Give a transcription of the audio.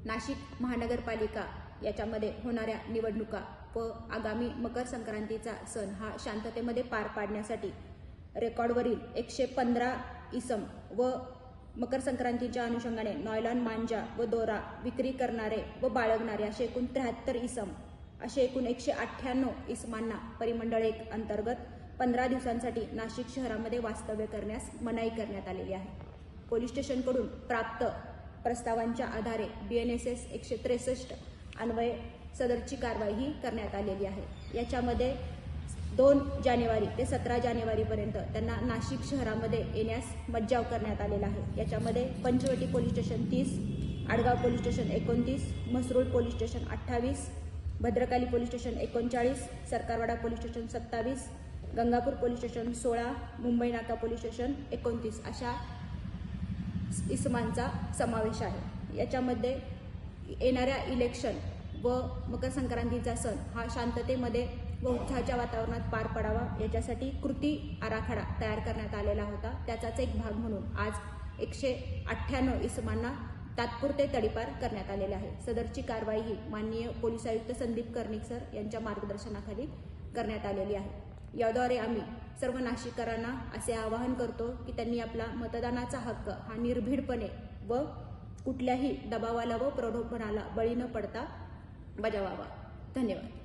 नाशिक महानगरपालिका याच्यामध्ये होणाऱ्या निवडणुका व आगामी मकर संक्रांतीचा सण हा शांततेमध्ये पार पाडण्यासाठी रेकॉर्डवरील 115 इसम व मकर संक्रांतीच्या अनुषंगाने नॉयलॉन मांजा व दोरा विक्री करणारे व बाळगणारे असे एकूण 73 इसम असे एकूण 198 इसमांना परिमंडळ 1 अंतर्गत 15 दिवसांसाठी नाशिक शहरामध्ये वास्तव्य करण्यास मनाई करण्यात आलेली आहे। पोलीस स्टेशनकडून प्राप्त प्रस्तावांच्या आधारे BNSS 163 अन्वये सदरची कारवाई ही करण्यात आलेली आहे। याच्यामध्ये 2 जानेवारी ते 17 जानेवारीपर्यंत त्यांना नाशिक शहरामध्ये येण्यास मज्जाव करण्यात आलेला आहे। याच्यामध्ये Panchavati police station 30, Adgaon police station 29, Mhasrul police station 28, Bhadrakali police station 39, Sarkarwada police station 27, Gangapur police station 16, Mumbai Naka police station 29 अशा इसमांचा समावेश आहे। याच्यामध्ये येणाऱ्या इलेक्शन व मकर संक्रांतीचा सण हा शांततेमध्ये व उत्साहाच्या वातावरणात पार पडावा याच्यासाठी कृती आराखडा तयार करण्यात आलेला होता। त्याचाच एक भाग म्हणून आज 198 इसमांना तात्पुरते तडीपार करण्यात आलेले आहे। सदरची कारवाई ही माननीय पोलीस आयुक्त संदीप कर्णिक सर यांच्या मार्गदर्शनाखाली करण्यात आलेली आहे। याद्वारे आम्ही सर्व नाशिककरांना असे आवाहन करतो की त्यांनी आपला मतदानाचा हक्क हा निर्भीडपणे व कुठल्याही दबावाला व प्रलोभनाला बळी न पडता बजावावा। धन्यवाद।